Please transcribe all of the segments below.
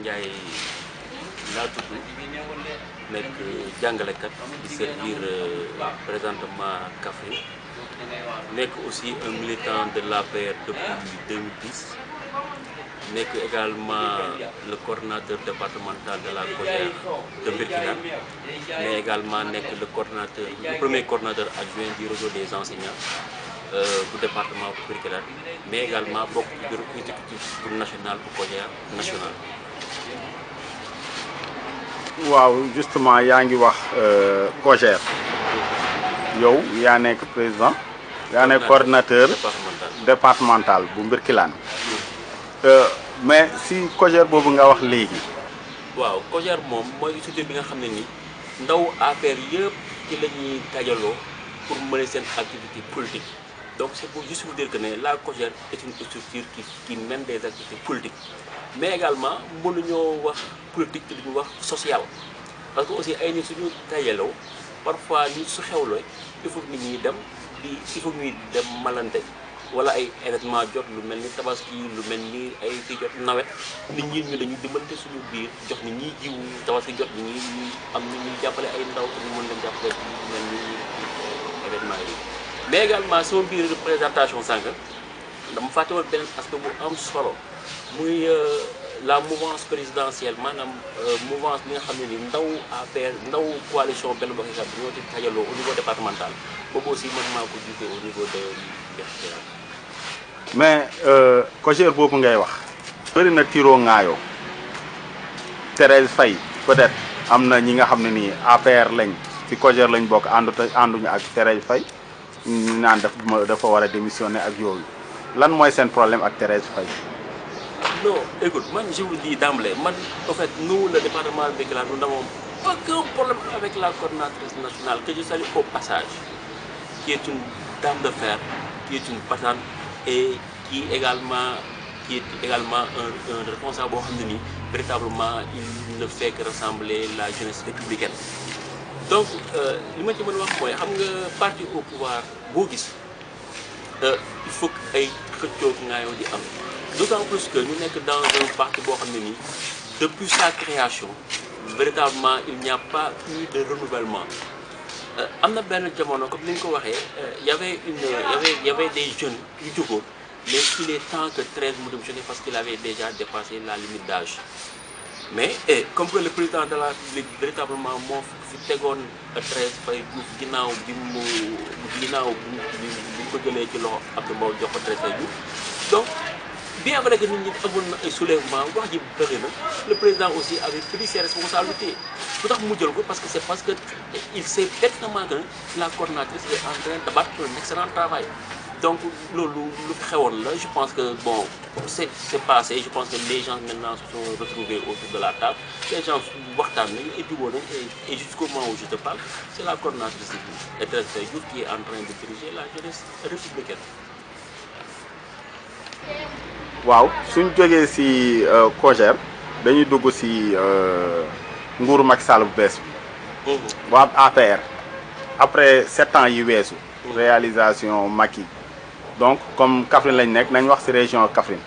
Ndiaye laa tudd nekk jàngalekat di servir présentement Kaffrine nekk aussi un militant de l'APR depuis 2010 nekk également le coordonnateur départemental de la COJER de Birkelane mais également nekk le premier coordonnateur adjoint du réseau des enseignants du département bu Birkelane mais également bokk ci bureau exécutif bu national bu COJER national. waaw justement yaa ngi wax COJER yow yaa nekk président yaa nekk coordinateur départemental bu Birkelane mais si COJER boobu nga wax léegi. waaw COJER moom mooy structure bi nga xam ne ni ndaw APR yëpp ci la ñuy dajaloo pour mener seen activité politique donc c'est pour juste vous dire que la COJER est une structure qui mène des activités politiques mais également mënuñoo wax politique te duñu wax social parce que aussi ay nit suñu dajaloo parfois nit su xewloo il faut nit ñi dem il faut ñuy dem malante wala ay événement jot lu mel ni tabaski lu mel ni ay fi jot nawet nit ñi ñu dañuy dimbante suñu biir jox nit ñi jiwu tabaski jot nit ñi ñu am nit ñuy jàppale ay ndaw ñu mën leen jàppale ci lu mel ni événement yi mais également sama biir représentation sànq dama fàtte woon beneen aspect bu am solo muy la mouvance présidentielle maanaam mouvance bi nga xam ne ni ndaw APR ndaw coalition Benno Bokk Yaakaar bi ñoo ci tajaloo au niveau départemental boobu aussi man maa ko jiite au niveau de Birkelane. mais COJER boobu ngay wax bëri na tiro ngaayoo Thérèse Faye peut-être am na ñi nga xam ne nii APR lañ ci COJER lañ bokk ànduñu ak Thérèse Faye ñu naan dafa war a démissionner ak yooyu lan mooy seen problème ak Thérèse Faye. Non, écoute, moi je vous dis d'emblée, en fait, nous, le département de Birkelane, nous n'avons aucun problème avec la coordinatrice nationale, que je salue au passage, qui est une dame de fer, qui est une patente et qui est également un responsable, véritablement, il ne fait que rassembler la jeunesse républicaine. Donc, ce que je veux dire, c'est que parti au pouvoir, il faut que les gens d'autant plus que nous sommes dans un parti depuis sa création, véritablement, il n'y a pas eu de renouvellement. Comme il y avait des jeunes, mais il est temps que 13 mois parce qu'il avait déjà dépassé la limite d'âge. Mais comme que le président de la République, véritablement, fait 13 donc, bien vrai que nous avons un soulèvement, le président aussi avait pris ses responsabilités. Parce que c'est parce qu'il sait pertinemment que la coordinatrice est en train de battre un excellent travail. Donc, je pense que bon, c'est passé. Je pense que les gens maintenant se sont retrouvés autour de la table. Les gens et jusqu'au moment où je te parle, c'est la coordinatrice qui est en train de diriger la jeunesse républicaine. waaw suñ jógee ci COJER dañuy dugg ci nguuru Macky Sall bu bees bi waa APR après 7 ans yi weesu réalisation Macky donc comme Kaffrine lañ nekk nañ wax ci région Kaffrine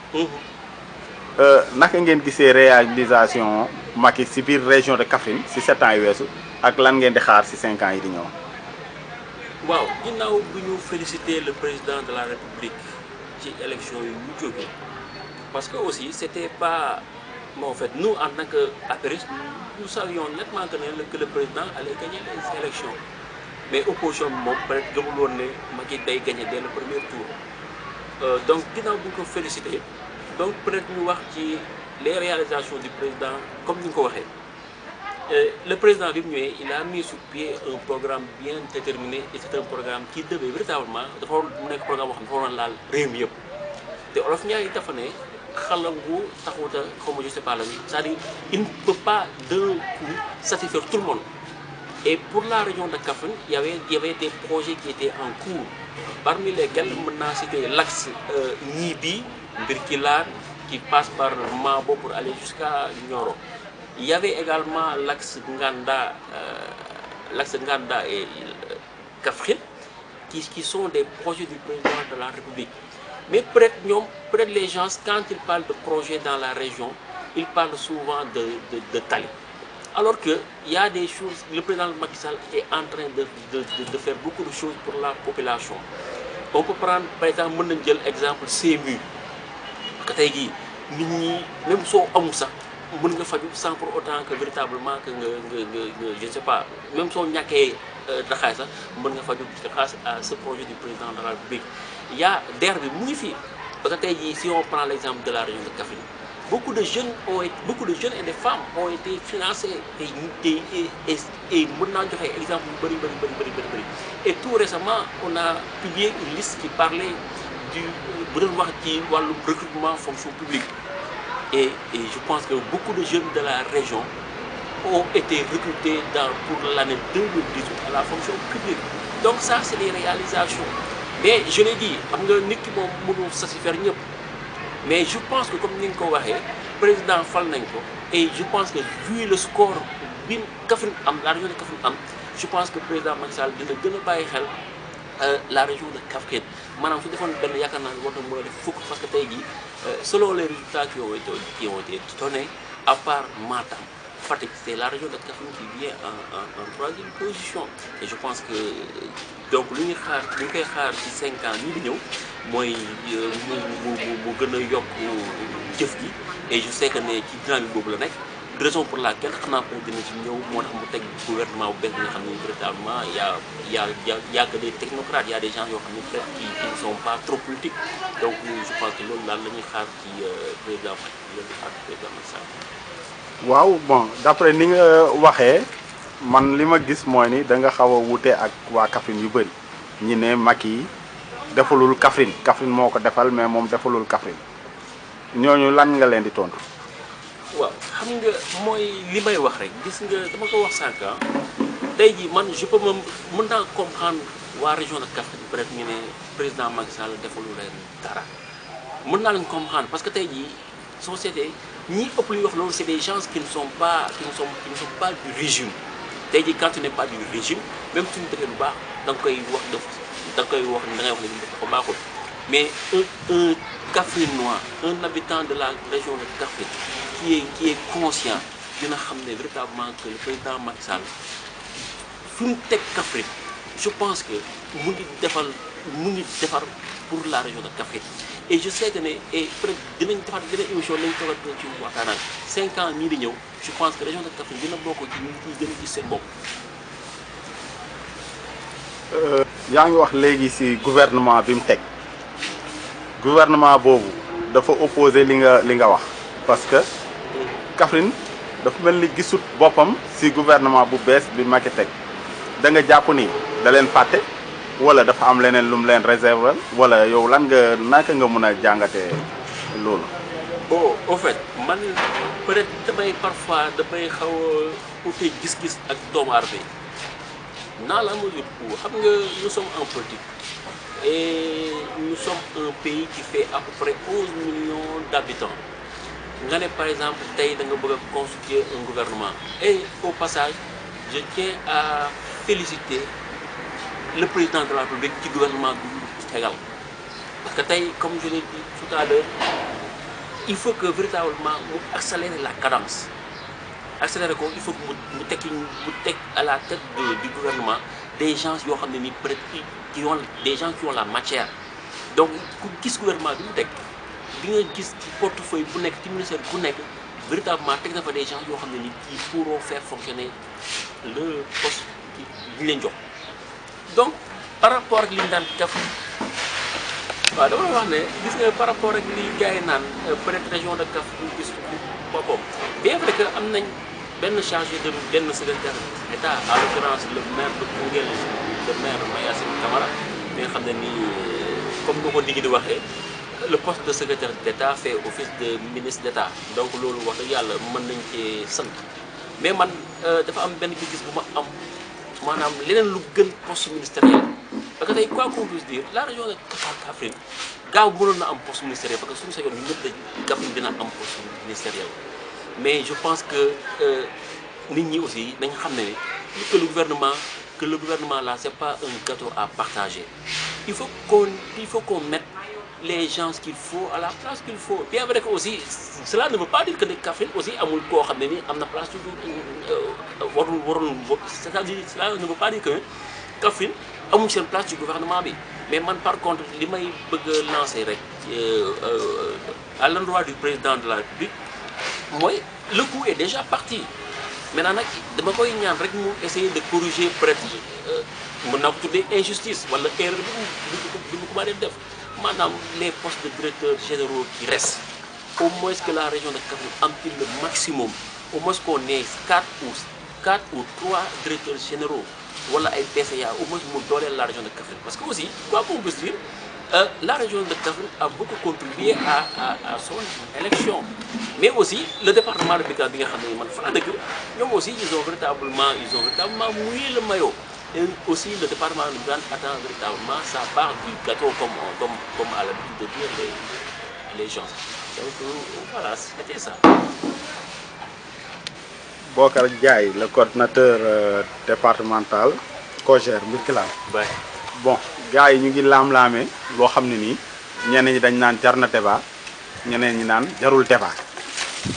naka ngeen gisee réalisation Macky ci biir région de Kaffrine ci 7 ans yi weesu ak lan ngeen di xaar ci 5 ans yi di ñëw. waaw ginnaaw bu ñu féliciter le président de la République ci élection yu ñu jógee parce que aussi c'était pas bon, en fait nous en tant qu'apéristes nous savions nettement que le président allait gagner les élections mais opposition moom peut-être gëmul woon ne Macky day gagner dès le premier tour donc ginnaaw bu ñu ko féliciter donc peut-être ñu wax ci les réalisations du président comme ni nga ko waxee le président bi mu ñëwee il a mis sur pied un programme bien déterminé et c'est un programme qui devait véritablement dafa waroon mu nekk programme boo xam ne dafa waroon laal réew mi yëpp te Olof Ndiaye dafa ne xalangu taxuta xaw ma je sais pas la c'est-à-dire il ne peut pas d'un coup satisfaire tout le monde et pour la région de Kaffrine il y avait des projets qui étaient en cours parmi lesquels mën naa citer l'axe Nibi Birkelane qui passe par Mabo pour aller jusqu'à Nioro. Il y avait également l'axe Nganda et Kaffrine qui sont des projets du président de la République. Mais peut-être les gens, quand ils parlent de projets dans la région, il parle souvent de tali. Alors qu'il y a des choses, le président Macky Sall est en train de faire beaucoup de choses pour la population. On peut prendre par exemple l'exemple CMU. Parce que même si on a ça, on peut faire sans pour autant que véritablement que je ne sais pas, même si on a ça, on peut faire grâce à ce projet du président de la République. Il y a derby modifié. Parce que si on prend l'exemple de la région de Kaffrine, beaucoup de jeunes et des femmes ont été financés et maintenant exemple et tout récemment on a publié une liste qui parlait du recrutement fonction publique et je pense que beaucoup de jeunes de la région ont été recrutés pour l'année 2018 à la fonction publique. Donc ça c'est des réalisations. Mais je l'ai dit, mais je pense que comme nous l'avons dit, le président Falnenko, et je pense que vu le score de la région de Kaffrine, je pense que le président Macky Sall a la région de Kaffrine. Maintenant, je défends parce que selon les résultats qui ont été donnés, à part Matam, c'est la région de Kaffrine qui vient en troisième position. Et je pense que donc l'unique qui 5 ans nous moi et je sais que les qui dynamique boobu la nekk raison pour laquelle xanaa peut dina ci ñëw moo tax mu teg gouvernement bu bees bi nga xam ne véritablement y a que des technocrates, il y a des gens yoo xam ne peut-être qui ne sont pas trop politiques. Donc je pense que loolu daal la ñuy xaar ci président Macky Sall. waaw bon d'après ni nga waxee man li ma gis mooy ni da nga xaw a wute ak waa Kaffrine yu bëri ñi ne Macky defalul Kaffrine moo ko defal mais moom defalul Kaffrine ñooñu lan nga leen di tontu. waaw xam nga mooy li may wax rek gis nga dama ko wax sànq tey jii man je peux mën naa comprendre waa région de Kaffrine peut-être ñu ne président Macky Sall defalul leen dara mën naa leen comprendre parce que tey jii société ñi ëpp li wax loolu c'est des gens qui ne sont pas du régime. tey jii quand tu n'es pas du régime même si tu defee lu baax da nga koy wax da ngay wax ne dafa baaxul mais un Kaffrinois, un habitant de la région de Kaffrine qui est conscient dina xam ne véritablement que le président Macky Sall fi mu teg Kaffrine je pense que mu ngi defar pour la région de Kaffrine et je sais que ne et peut-être dinañ defar beneen émission nañ toog ci waxtaanal 5 ans ñii di ñëw je pense que région de Kaffrine dina bokk ci ñi ciy gën a gis seen bopp. yaa ngi wax léegi ci gouvernement bi mu teg gouvernement boobu dafa opposé li nga wax parce que Kaffrine dafa mel ni gisut boppam ci gouvernement bu bees bi Macky teg da nga jàpp ni da leen fàtte wala dafa am leneen lu mu leen réserver wala yow lan nga naka nga mën a jàngatee loolu. au fait man peut-être parfois damay xaw a ute gis-gis ak doomu aadama dans la mesure où xam nga nous sommes en politique et nous sommes un pays qui fait à peu près 11 millions d'habitants. Nga ne par exemple tey da nga bëgg a constituer un gouvernement et au passage je tiens à féliciter le président de la République du gouvernement du Sénégal parce que tey comme je l'ai dit tout à l'heure il faut que véritablement mu accélérer la cadence accélérer ko il faut que mu teg à la tête du gouvernement des gens yoo xam ne ni peut-être qui ont des gens qui ont la matière donc ku gis gouvernement bi mu teg di nga gis ci portefeuille bu nekk ci ministère bu nekk véritablement teg na fa des gens yoo xam ne ni qui pourront faire fonctionner le poste bi ñu leen jox donc par rapport ak li ñu daan def waaw dama wax ne gis nga par rapport ak li gars yi naan peut-être région de Kaffrine gis boppam bien vrai que am nañ benn chargé de benn secrétaire d'État en l'occurrence le maire de Koungheul le maire Mayacine Camara bi nga xam ne nii comme nga ko digg di waxee le poste de secrétaire d'État fait office de ministre d'État donc loolu wax dëgg yàlla mën nañ cee sant mais man dafa am benn gis bu ma am maanaam leneen lu gën poste ministériel parce que tey quoi qu'on puisse dire la région de Kaffrine gaaw mënoon na am poste ministériel parce que suñu sañoon ñëpp dañ Kaffrine dina am poste ministériel mais je pense que nit ñi aussi nañ xam ne que le gouvernement là c'est pas un gâteau à partager il faut qu'on mette les gens qu'il faut à la place qu'il faut. Bien vrai que aussi, cela ne veut pas dire que Kaffrine aussi amul koo xam ne ni am na place warul c'est-à-dire cela ne veut pas dire que Kaffrine amul seen place ci gouvernement bi. Mais man par contre li may bëgg a lancer rek à l'endroit du président de la République mooy le coup est déjà parti. Maintenant nag dama koy ñaan rek mu essayer de corriger peut-être mën naa ko tuddee injustice wala erreur bi mu ko def maanaam les postes de directeurs généraux qui restent au moins que la région de Kaffrine empile le maximum au moins qu'on ait 4 ou 3 directeurs généraux wala ay PCA au moins mu dooleel la région de Kaffrine parce que aussi quoi qu'on puisse dire la région de Kaffrine a beaucoup contribué à son élection mais aussi le département de Birkelane bi nga xam ne man fa la dëkk ñoom aussi ils ont véritablement mouillé le maillot et aussi le département de Birkelane attend véritablement sa part du gâteau comme à l'habitude de dire les gens donc voilà c'était ça. Bokar Ndiaye le coordinateur départemental COJER Birkelane. Bon gars yi ñu ngi laam-laamee loo xam ne nii ñeneen ñi dañ naan jar na débat ñeneen ñi naan jarul débat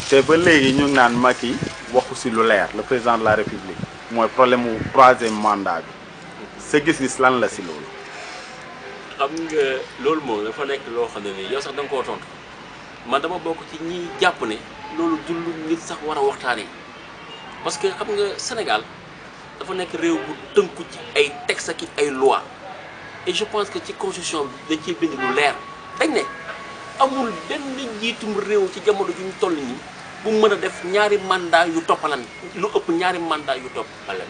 te ba léegi ñu ngi naan Macky waxu si lu leer le président de la République mooy problème mu 3e mandat bi sa gis-gis lan la si loolu. xam nga loolu moom dafa nekk loo xam ne nii yow sax da nga koo tontu man dama bokk ci ñi jàpp ne loolu du lu nit sax war a waxtaanee parce que xam nga Sénégal dafa nekk réew bu tënku ci ay textes ak ay lois et je pense que ci constitution bi dañ ciy bind lu leer dañ ne amul benn njiitum réew ci jamono ju ñu toll nii bu mën a def ñaari mandat yu toppalan lu ëpp ñaari mandat yu toppalan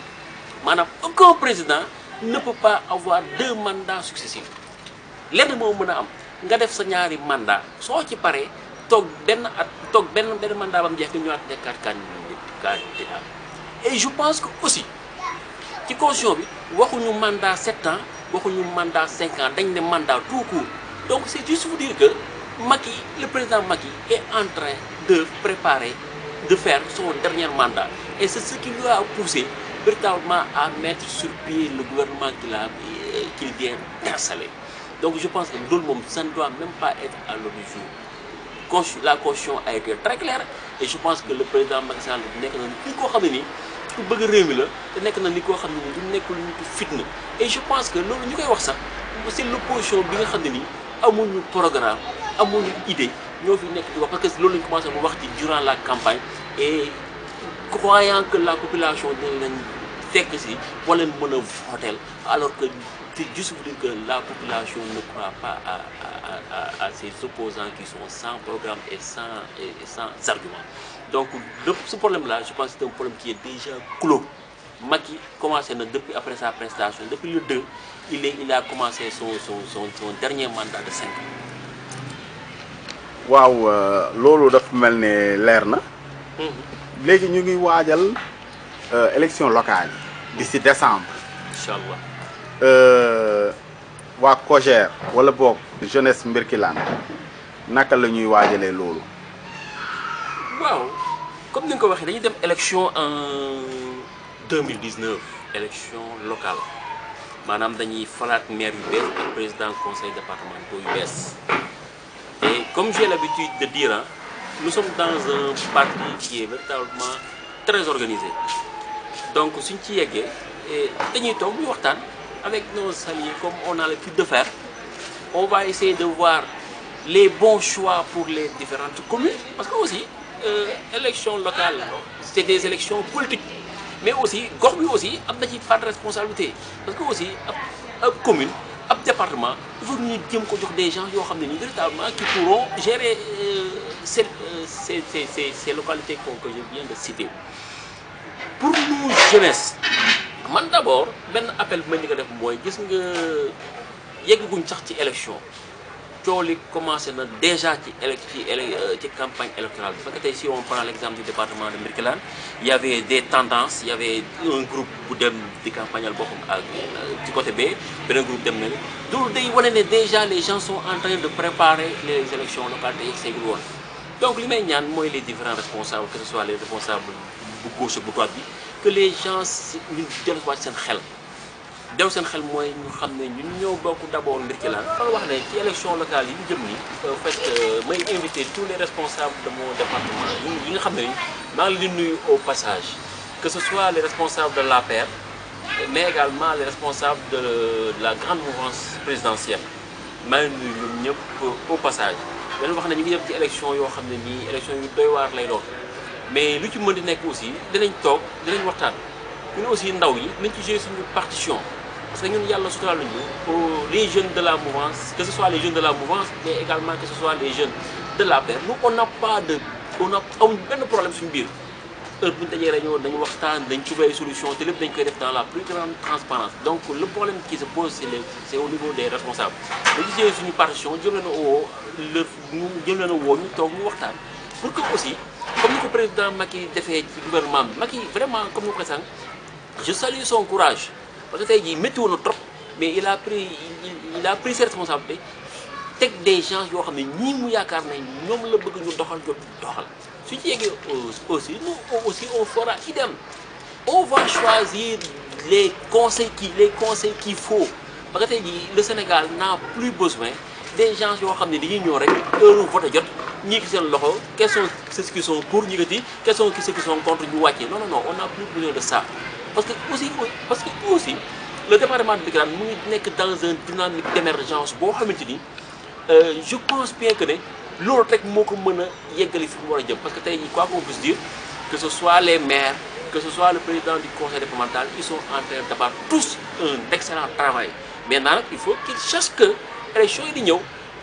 maanaam aucun président ne peut pas avoir 2 mandats successifs lenn moo mën a am nga def sa ñaari mandat soo ci paree toog benn mandat ba mu jeex nga ñëwaat nekkaat candidat et je pense que aussi ci constitution bi waxuñu mandat 7 ans waxuñu mandat 5 ans dañ ne mandat tout court donc c'est juste vous dire que Macky le président Macky est en train de préparer de faire son dernier mandat et c'est ce qui lui a poussé véritablement à mettre sur pied le gouvernement qu'il vient d'installer. Donc je pense que loolu moom ça ne doit même pas être à l'ordre du jour. La constitution a été très claire et je pense que le président Macky Sall nekk na ni koo xam ne nii ku bëgg réew mi la te nekk na ni koo xam ne nii du nekkul nitu fitna et je pense que loolu ñu koy wax sax c'est l'opposition bi nga xam ne nii amuñu programme amuñu idée ñoo fi nekk di wax parce que loolu lañu commencé mu wax ci durant la campagne et croyant que la population dina leen fekk si wala leen mën a voter alors que c'est juste pour dire que la population ne croit pas à ces opposants qui sont sans programme et sans argument. Donc ce problème-là, je pense que c'est un problème qui est déjà clos. Macky commencé depuis après sa prestation, depuis le 2, il a commencé son dernier mandat de 5 ans. Waaw loolu dafa mel ne leer na. Léegi ñu ngi waajal élection locale d'ici décembre. Inch'Allah. waa COJER wala boog jeunesse Birkelane naka la ñuy waajalee loolu. waaw comme ni nga ko waxee dañuy dem élection en 2019 élection locale maanaam dañuy falaat maire yu bees ak président conseil départemental yu bees et comme j'ai l'habitude de dire nous sommes dans un parti qui est véritablement très organisé donc suñ ci yeggee dañuy toog ñu waxtaan avec nos alliés comme on a l'habitude de faire on va essayer de voir les bons choix pour les différentes communes parce que aussi élection locale c'est des élections politiques mais aussi gox bi aussi am na ci part de responsabilité parce que aussi ab commune ab département il faut ñu jéem ko jox des gens yoo xam ne nii véritablement qui pourront gérer ces localités que je viens de citer pour nous jeunesse man d'abord benn appel bu ma ñu ko def mooy gis nga yegguñ sax ci élection coow li commencé na déjà ci campagne électorale parce que tey si on prend l'exemple du département de Birkelane il y avait des tendances il y avait un groupe bu dem di campagnal boppam ak ci côté B beneen groupe dem na ne loolu day wane ne déjà les gens sont en train de préparer les élections locales te yegg seegul woon donc li may ñaan mooy les différents responsables que ce soit les responsables bu gauche bu droite bi que les gens ñu delluwaat seen xel dew seen xel mooy ñu xam ne ñun ñoo bokk d'abord Birkelane. kon wax ne ci élection locale yi ñu jëm nii en fait may inviter tous les responsables de mon département yi nga xam ne maa ngi leen di nuyu au passage que ce soit les responsables de l'APR mais également les responsables de la grande mouvance présidentielle maa ngi nuyu ñoom ñëpp au passage. leen wax ne ñu ngi jëm ci élection yoo xam ne nii élection yu doy waar lay doon mais lu ci mën di nekk aussi dinañ toog dinañ waxtaan ñun aussi ndaw yi nañ ci jouer suñu partition. Parce que nous, les jeunes de la mouvance, que ce soit les jeunes de la mouvance, mais également que ce soit les jeunes de la paix, nous, on n'a pas de problème sur le biir. Nous avons trouvé des solutions, dans la plus grande transparence. Donc le problème qui se pose, c'est au niveau des responsables. Nous disons une partition, pour que aussi, comme le président Macky a fait le gouvernement, Macky, vraiment, comme nous présentons, je salue son courage. Parce que il météo notre trop, mais il a pris ses responsabilités. Teg des gens qui ont ni mouyacar ni ñom la bëgg ñu doxal doxal. Su ci yégué aussi nous aussi on fera idem. On va choisir les conseils qu'il faut. Parce que le Sénégal n'a plus besoin des gens qui ont dañuy ñëw rek heure vote jot ñi ki seen loxo quels sont ceux qui sont pour ñi quels sont ceux qui sont contre ñu waccé. Non, on n'a plus besoin de ça. Parce que aussi le département de Birkelane n'est que dans une dynamique d'émergence. Je pense bien que l'autre rek moo ko mën a yeggali fi mu war a jëm parce que tey quoi qu'on puisse dire que ce soit les maires que ce soit le président du conseil départemental ils sont en train de faire tous un excellent travail. Maintenant il faut qu'ils sachent que élection yi di ñëw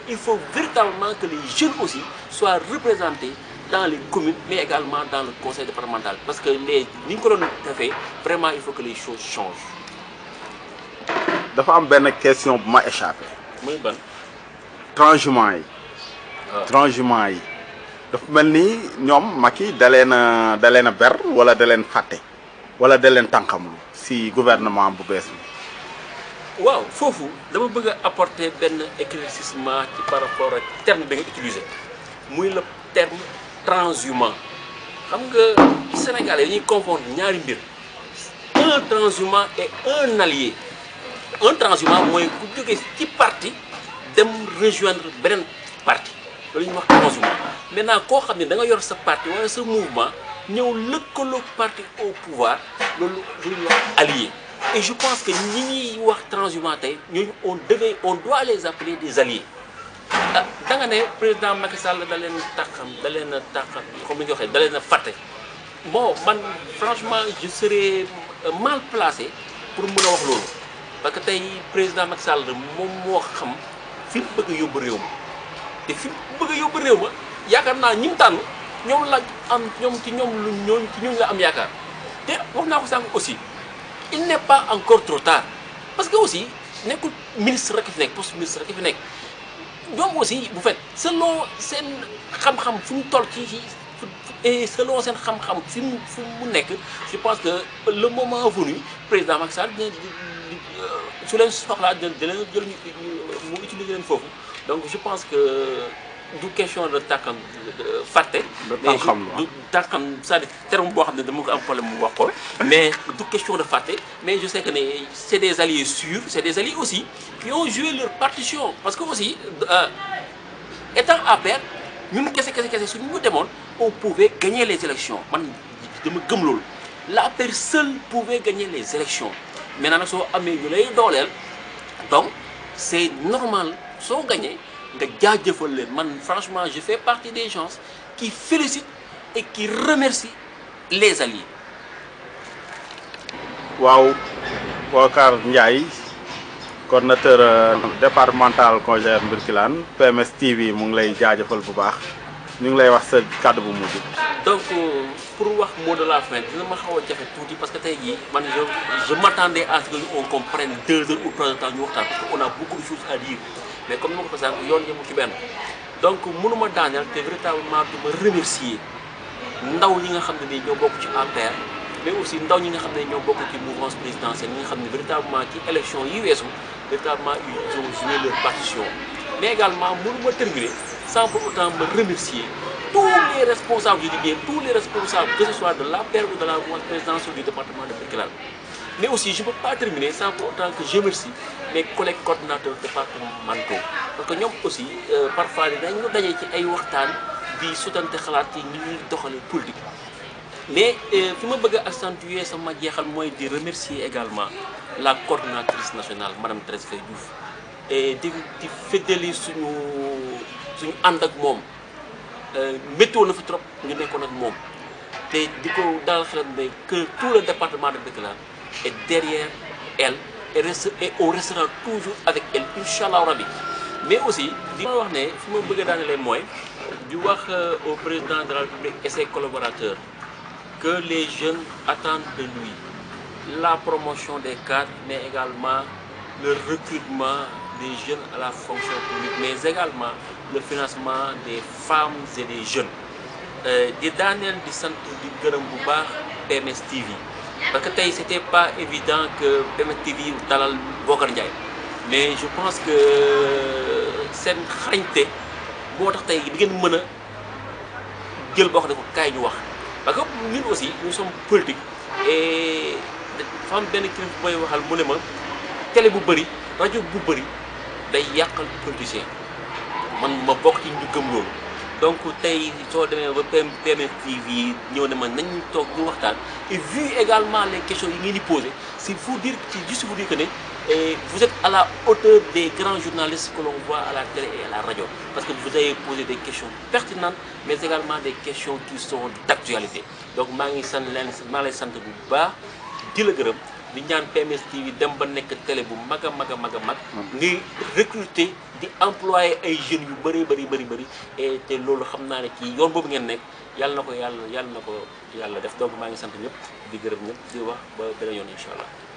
il faut véritablement que les jeunes aussi soient représentés dans les communes, mais également dans le conseil départemental. Parce que vraiment, il faut que les choses changent. Il y a une question qui m'a échappé. Oui, bon. Transhumant. Transhumant. dafa mel ni ñoom Macky da leen a ber wala da leen fàtte wala da leen tànqamlu si gouvernement bu bees bi. waaw foofu dama bëgg a apporter benn éclaircissement ci par rapport ak terme bi nga utilisé muy le terme transhumant. xam nga Sénégalais dañuy confondre ñaari mbir un transhumant et un allié. Un transhumant mooy ku jógee ci parti dem rejoindre beneen parti loolu ñuy wax transhumant. Maintenant koo xam ne da nga yor sa parti wala sa mouvement ñëw lëkkaloo parti au pouvoir loolu lu ñuy wax allié. Et je pense que ñi ñuy wax transhumant tey ñooñu on doit les appeler des alliés. Da nga ne président Macky Sall da leen taxam comme ni nga waxee da leen a fàtte. Bon man franchement je serais mal placé pour mën a wax loolu parce que tey président Macky Sall moom moo xam fi mu bëgg a yóbbu réew ma te fi mu bëgg a yóbbu réew ma yaakaar naa ñi mu tànn ñoom la am ñoom ci ñoom la am yaakaar te wax naa ko sànq aussi il n'est pas encore trop tard parce que aussi nekkul ministre rek fi nekk poste ministre rek fi nekk ñoom aussi bu fekk selon seen xam-xam fu mu toll ci et selon seen xam-xam fi mu nekk je pense que le moment venu président Macky Sall su leen soxlaa dina leen jël mu utiliser leen foofu donc je pense que du question de tàkkam fàtte. mais du tàkkam c'est-à-dire terme boo xam ne dama ko am problème mu wax ko mais du question de fàtte mais je sais que c'est des alliés sûrs c'est des alliés aussi qui ont joué leur partition parce que aussi étant APR ñun kese suñu ñu demoon on pouvait gagner les élections man dama gëm loolu l'APR seul pouvait gagner les élections maintenant nag soo amee ñu lay dooleel donc c'est normal soo gagné nga jaajëfal leen man franchement je fais partie des gens qui félicitent et qui remercient les alliés. waaw Boubacar Ndiaye coordinateur départemental COJER Birkelane PMS TV mu ngi lay jaajëfal bu baax ñu ngi lay wax sa kàddu bu mujj. donc pour wax mot de la fin dina ma xaw a jafe tuuti parce que tey jii man je m'attendais à ce que on comprenne 2 heures ou 3 heures de temps ñu waxtaan parce que on a beaucoup de choses à dire mais comme ni ma ko fasaan yoon yemu ci benn donc mënuma daaneel te véritablement du ma remercier ndaw ñi nga xam ne nii ñoo bokk ci APR mais aussi ndaw ñi nga xam ne ñoo bokk ci mouvance présidentielle ñi nga xam ne véritablement ci élection yi weesu véritablement ils ont joué leur partition mais également mënuma terminer sans pour autant me remercier tous les responsables, je dis bien tous les responsables, que ce soit de l'APR ou de la mouvance présidentielle du département de Birkelane. Mais aussi, je ne peux pas terminer sans pour autant que je remercie mes collègues coordinateurs départementaux. Parce que nous aussi, parfois, nous avons des waxtaan di sotante xalaat ci ni ñuy doxale politique. Mais fi ma bëgg a accentuer sama jeexal mooy di remercier également la coordinatrice nationale madame Thérèse Faye Diouf et di feddali suñu ànd ak moom météo na fi trop ñu nekkoon ak moom te di ko dalal xelam ne que tout le département de Birkelane est derrière elle et on restera toujours avec elle inchallah rabbi. Mais aussi di ma wax ne fi ma bëgg a daanelee mooy di wax au président de la République et ses collaborateurs que les jeunes attendent de lui la promotion des cadres, mais également le recrutement des jeunes à la fonction publique, mais également le financement des femmes et des jeunes. Di daaneel di sant di gërëm bu baax PMS TV parce que tey c'était pas évident que PMS TV dalal Bocar Ndiaye, mais je pense que seen xarañte moo tax tey di ngeen mën a jël boo xam ne ko kaay ñu wax. Parce que nous aussi, nous sommes politiques et femme benn kilifa booy waxal mu ne ma télé bu bëri rajo bu bëri day yàqal politicien man ma bokk ci ñu gëm loolu. Donc tey soo demee ba PMS TV ñëw ne ma nañ toog ñu waxtaan et vu également les questions yi ngeen di poser, c'est pour dire juste pour dire que ne vous êtes à la hauteur des grands journalistes que l'on voit à la télé et à la radio, parce que vous avez posé des questions pertinentes, mais également des questions qui sont d'actualité. Donc maa ngi lay sant bu baax di la gërëm di ñaan PMS TV dem ba nekk télé bu mag a mag a mag a mag ngay recruter di employer ay jeunes yu bëri et te loolu xam naa ne ci yoon boobu ngeen nekk yàlla na ko yàlla def. Donc maa ngi sant ñëpp di gërëm ñëpp di wax ba beneen yoon incha allah.